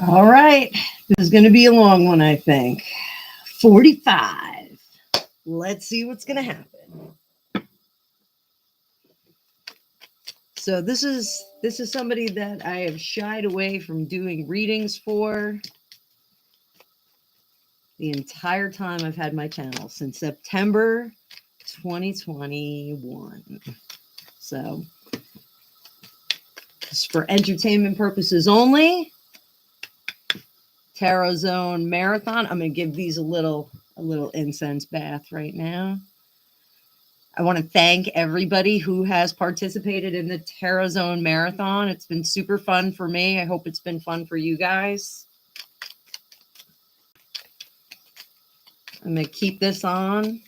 All right. This is going to be a long one, I think. 45. Let's see what's going to happen. So this is somebody that I have shied away from doing readings for the entire time I've had my channel, since September 2021. So it's for entertainment purposes only. Tarot Zone Marathon. I'm going to give these a little incense bath right now. I want to thank everybody who has participated in the Tarot Zone Marathon. It's been super fun for me. I hope it's been fun for you guys. I'm going to keep this on.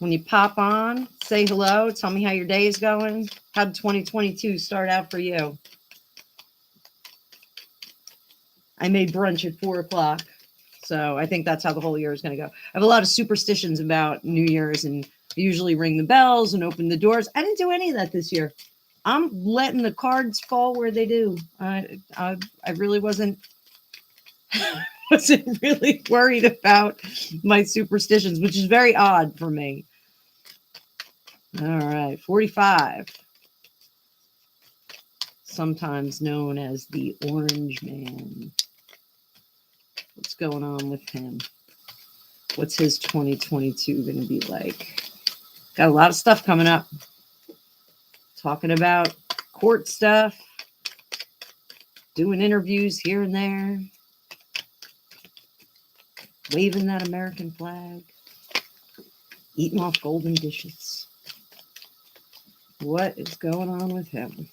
When you pop on, say hello. Tell me how your day is going. How did 2022 start out for you? I made brunch at 4 o'clock. So I think that's how the whole year is going to go. I have a lot of superstitions about New Year's, and I usually ring the bells and open the doors. I didn't do any of that this year. I'm letting the cards fall where they do. I really wasn't really worried about my superstitions, which is very odd for me. All right, 45. Sometimes known as the Orange Man. What's going on with him? What's his 2022 going to be like? Got a lot of stuff coming up. Talking about court stuff. Doing interviews here and there. Waving that American flag. Eating off golden dishes. What is going on with him?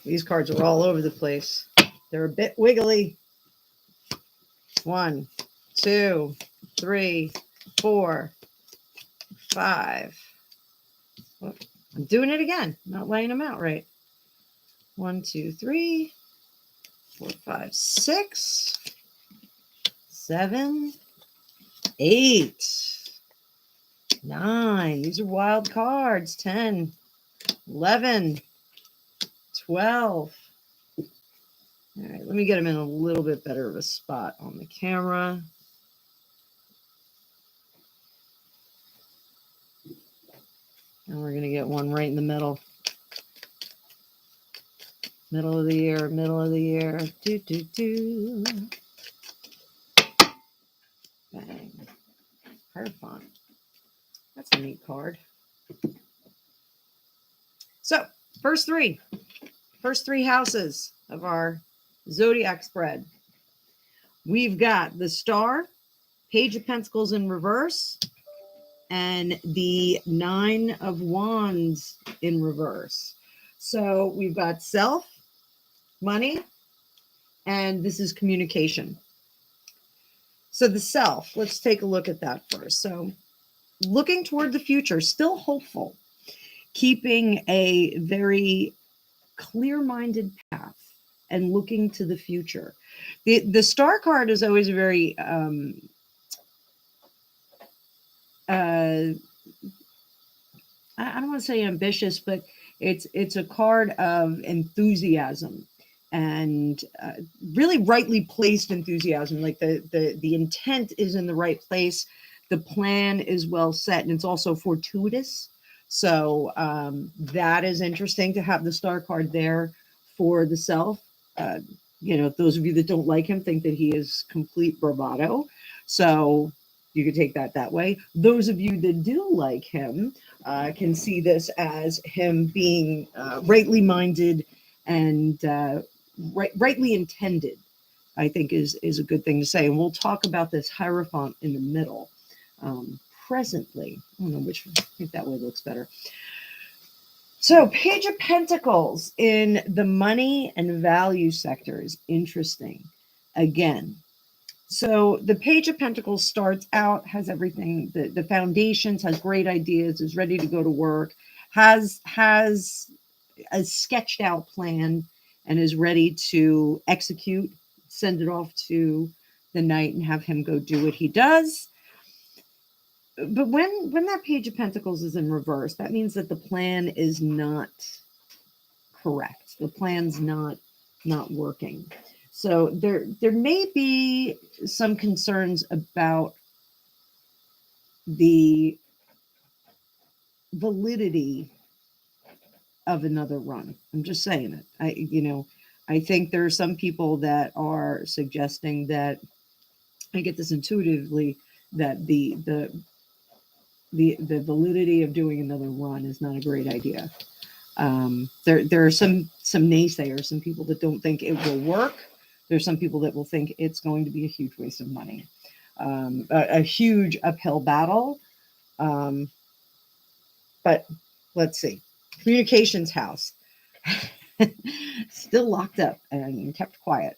These cards are all over the place. They're a bit wiggly. 1, 2, 3, 4, 5. Oh, I'm doing it again. Not laying them out right. 1, 2, 3, 4, 5, 6, 7, 8, 9. These are wild cards. 10, 11, 12. All right, let me get them in a little bit better of a spot on the camera. And we're going to get one right in the middle. Middle of the year, middle of the year. Do, do, do. Bang. Hierophant. That's a neat card. So, first three houses of our zodiac spread. We've got the Star, Page of Pentacles in reverse, and the 9 of Wands in reverse. So we've got self, money, and this is communication. So the self, let's take a look at that first. So looking toward the future, still hopeful, keeping a very clear-minded path and looking to the future. The Star card is always very I don't want to say ambitious, but it's a card of enthusiasm and really rightly placed enthusiasm. Like the intent is in the right place. The plan is well set, and it's also fortuitous. So that is interesting to have the Star card there for the self. Those of you that don't like him think that he is complete bravado. So you could take that way. Those of you that do like him can see this as him being rightly minded and rightly intended, I think is a good thing to say. And we'll talk about this Hierophant in the middle presently. I don't know which, I think that way looks better. So Page of Pentacles in the money and value sector is interesting. Again, so the Page of Pentacles starts out, has everything, the foundations, has great ideas, is ready to go to work, has a sketched out plan, and is ready to execute, send it off to the Knight and have him go do what he does. But when that Page of Pentacles is in reverse, that means that the plan is not correct. The plan's not working. So there may be some concerns about the validity of another run. I'm just saying it. I think there are some people that are suggesting that, I get this intuitively, that the validity of doing another run is not a great idea. There are some naysayers, some people that don't think it will work. There's some people that will think it's going to be a huge waste of money, a huge uphill battle. But let's see. Communications house. Still locked up and kept quiet.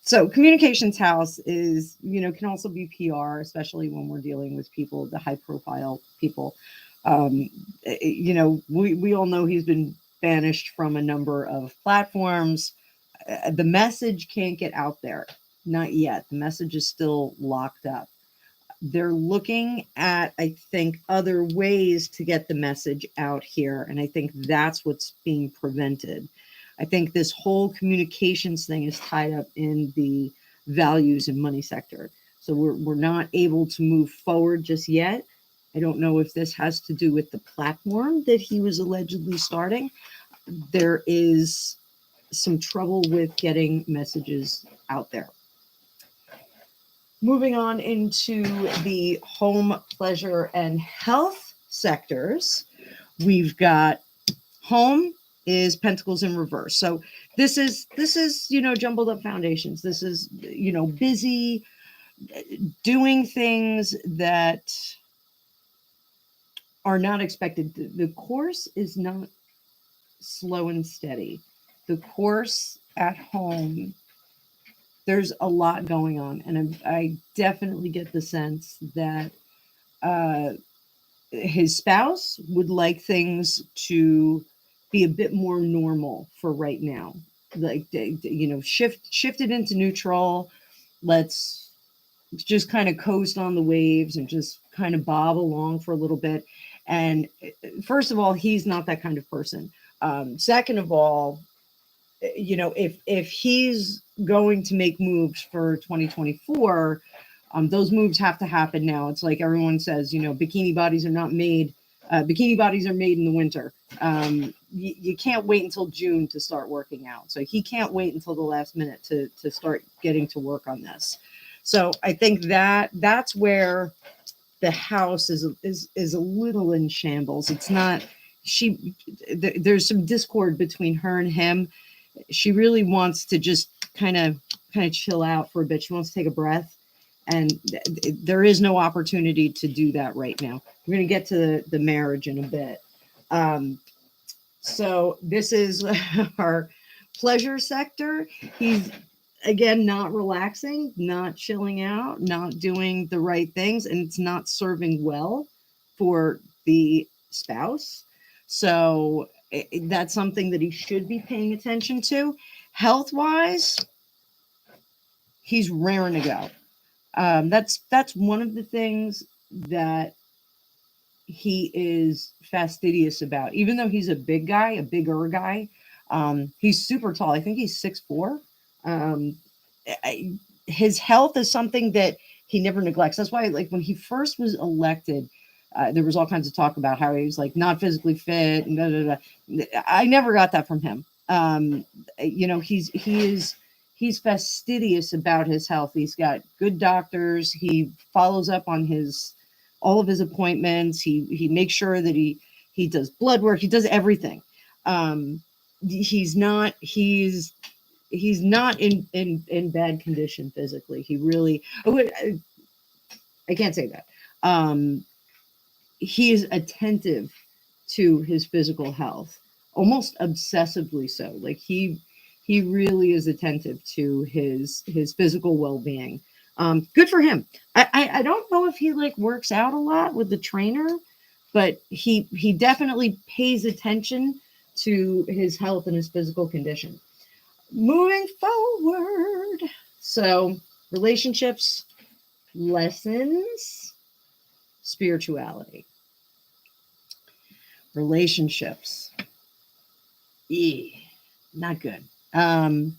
So communications house is, can also be PR, especially when we're dealing with people, the high profile people. We all know he's been banished from a number of platforms. The message can't get out there. Not yet. The message is still locked up. They're looking at, I think, other ways to get the message out here. And I think that's what's being prevented. I think this whole communications thing is tied up in the values and money sector. So we're not able to move forward just yet. I don't know if this has to do with the platform that he was allegedly starting. There is some trouble with getting messages out there. Moving on into the home, pleasure, and health sectors, we've got home is Pentacles in reverse. So this is jumbled up foundations. This is busy doing things that are not expected. The course is not slow and steady. The course at home, there's a lot going on, and I definitely get the sense that his spouse would like things to be a bit more normal for right now. Like, shift it into neutral. Let's just kind of coast on the waves and just kind of bob along for a little bit. And first of all, he's not that kind of person. Second of all, if he's going to make moves for 2024, those moves have to happen now. It's like everyone says, bikini bodies are not made. Bikini bodies are made in the winter. You can't wait until June to start working out. So he can't wait until the last minute to start getting to work on this. So I think that's where the house is a little in shambles. It's not. There's some discord between her and him. She really wants to just kind of chill out for a bit. She wants to take a breath, and there is no opportunity to do that right now. We're going to get to the marriage in a bit. So this is our pleasure sector. He's, again, not relaxing, not chilling out, not doing the right things, and it's not serving well for the spouse. So that's something that he should be paying attention to. Health-wise, he's raring to go. That's one of the things that he is fastidious about. Even though he's a big guy, a bigger guy, he's super tall. I think he's 6'4". His health is something that he never neglects. That's why, like, when he first was elected, there was all kinds of talk about how he was like not physically fit and da, da, da. I never got that from him. He's fastidious about his health. He's got good doctors. He follows up on all of his appointments. He makes sure that he does blood work. He does everything. He's not in bad condition physically. He really, I can't say that. He is attentive to his physical health, almost obsessively so. Like he really is attentive to his physical well-being. Good for him. I don't know if he like works out a lot with the trainer, but he definitely pays attention to his health and his physical condition. Moving forward, so relationships, lessons. spirituality, relationships. Not good. I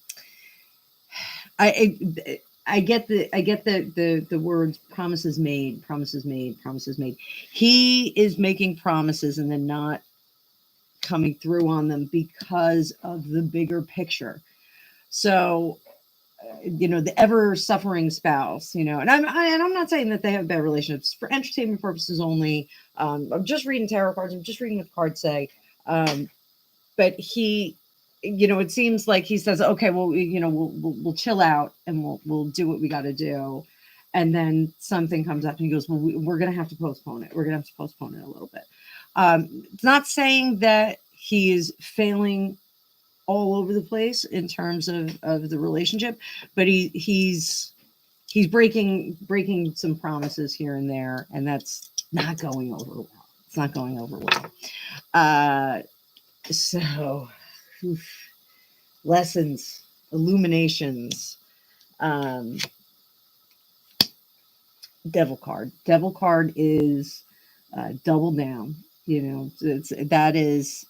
get the words promises made, promises made, promises made. He is making promises and then not coming through on them because of the bigger picture. So, the ever suffering spouse, and I'm not saying that they have bad relationships for entertainment purposes only. I'm just reading tarot cards. I'm just reading what the cards say. But he, it seems like he says, okay, well, we'll chill out and we'll do what we got to do. And then something comes up and he goes, well, we're going to have to postpone it. We're going to have to postpone it a little bit. It's not saying that he is failing all over the place in terms of the relationship, but he's breaking some promises here and there, and that's not going over well. It's not going over well. So, lessons, illuminations, devil card. Devil card is double down. That is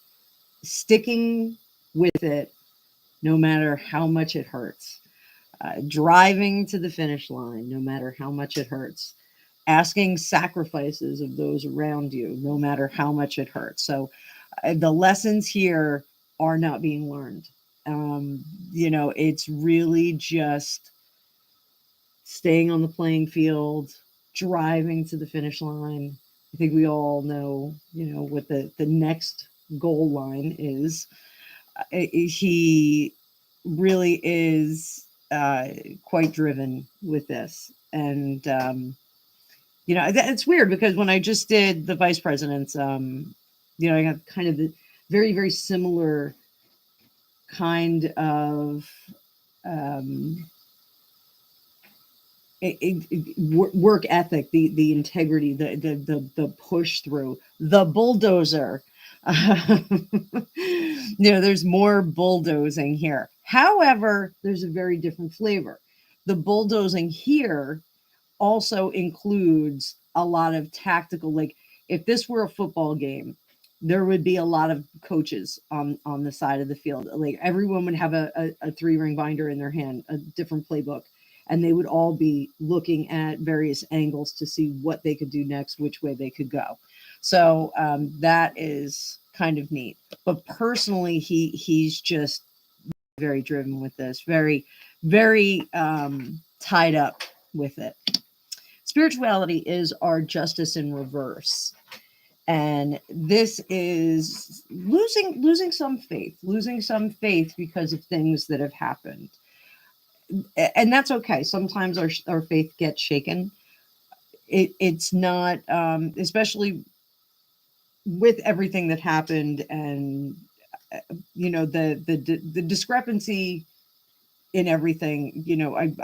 sticking with it no matter how much it hurts. Driving to the finish line no matter how much it hurts. Asking sacrifices of those around you no matter how much it hurts. So the lessons here are not being learned. It's really just staying on the playing field, driving to the finish line. I think we all know, what the next goal line is. He really is quite driven with this. And, it's weird because when I just did the vice presidents, I got kind of the very, very similar kind of work ethic, the integrity, the push through, the bulldozer. There's more bulldozing here. However, there's a very different flavor. The bulldozing here also includes a lot of tactical, like if this were a football game, there would be a lot of coaches on the side of the field. Like everyone would have a 3-ring binder in their hand, a different playbook, and they would all be looking at various angles to see what they could do next, which way they could go. So that is kind of neat. But personally, he's just very driven with this, very, very tied up with it. Spirituality is our justice in reverse. And this is losing some faith because of things that have happened. And that's okay. Sometimes our faith gets shaken. It's not, especially with everything that happened and, the discrepancy in everything,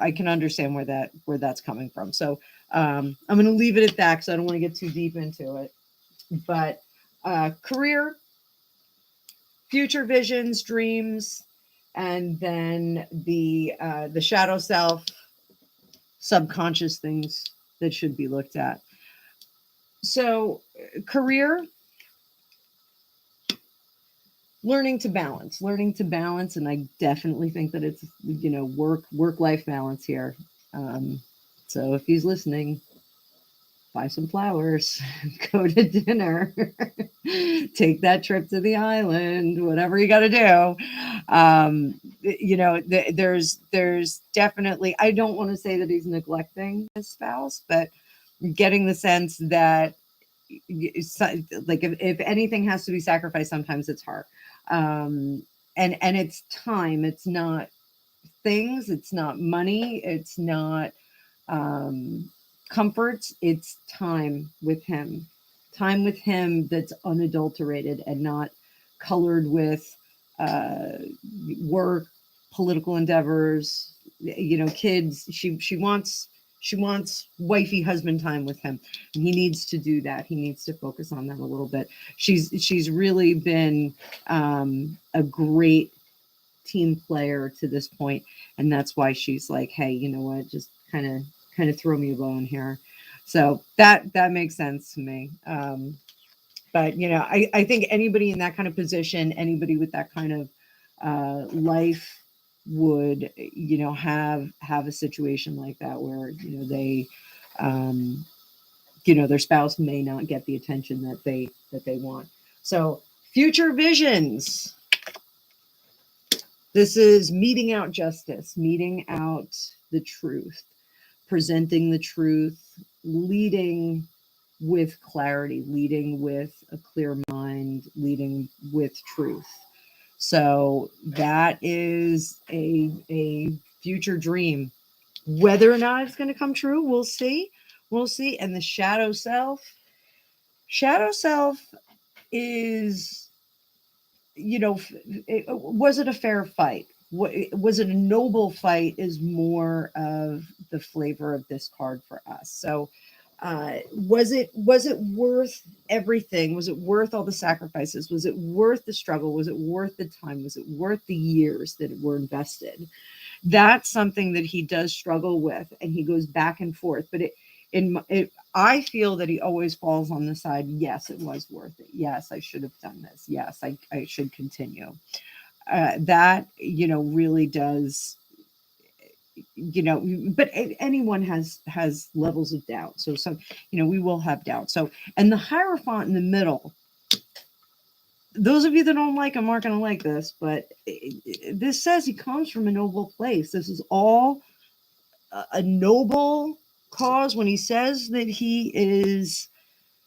I can understand where that's coming from. So I'm going to leave it at that because I don't want to get too deep into it. But career, future visions, dreams, and then the shadow self, subconscious things that should be looked at. So career, learning to balance, and I definitely think that it's work-life balance here. So if he's listening, buy some flowers, go to dinner, take that trip to the island, whatever you got to do. There's definitely, I don't want to say that he's neglecting his spouse, but getting the sense that like if anything has to be sacrificed, sometimes it's hard. And it's time, it's not things, it's not money, it's not, comforts, it's time with him that's unadulterated and not colored with work, political endeavors, kids. She wants wifey husband time with him, and he needs to do that. He needs to focus on that a little bit. She's really been a great team player to this point, and that's why she's like, hey, you know what, just kind of throw me a bone here. So that makes sense to me. But I think anybody in that kind of position, anybody with that kind of life would have a situation like that where they um, their spouse may not get the attention that they want. So future visions. This is meting out justice, meting out the truth, presenting the truth, leading with clarity, leading with a clear mind, leading with truth. So that is a future dream. Whether or not it's going to come true, we'll see. We'll see. And the shadow self is, was it a fair fight? Was it a noble fight? Is more of the flavor of this card for us. So, was it worth everything? Was it worth all the sacrifices? Was it worth the struggle? Was it worth the time? Was it worth the years that were invested? That's something that he does struggle with, and he goes back and forth. But I feel that he always falls on the side. Yes, it was worth it. Yes, I should have done this. Yes, I should continue. That really does. But anyone has levels of doubt. So some, we will have doubt. So, and the Hierophant in the middle. Those of you that don't like him aren't going to like this, but this says he comes from a noble place. This is all a noble cause. When he says that he is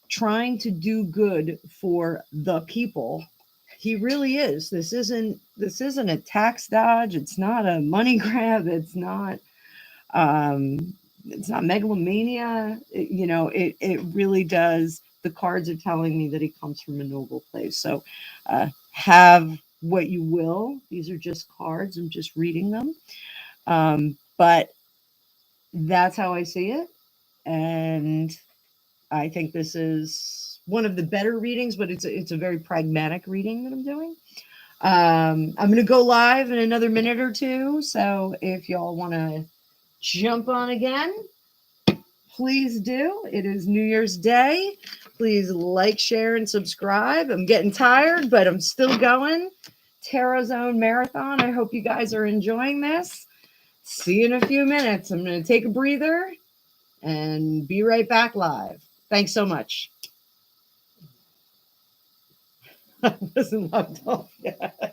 trying to do good for the people, he really is. This isn't a tax dodge. It's not a money grab. It's not megalomania. It really does. The cards are telling me that he comes from a noble place. So have what you will. These are just cards. I'm just reading them. But that's how I see it. And I think this is one of the better readings, but it's a very pragmatic reading that I'm doing. I'm going to go live in another minute or two. So if y'all want to jump on again, please do. It is New Year's Day. Please like, share, and subscribe. I'm getting tired, but I'm still going. Tarot Zone Marathon. I hope you guys are enjoying this. See you in a few minutes. I'm going to take a breather and be right back live. Thanks so much. I wasn't logged off yet.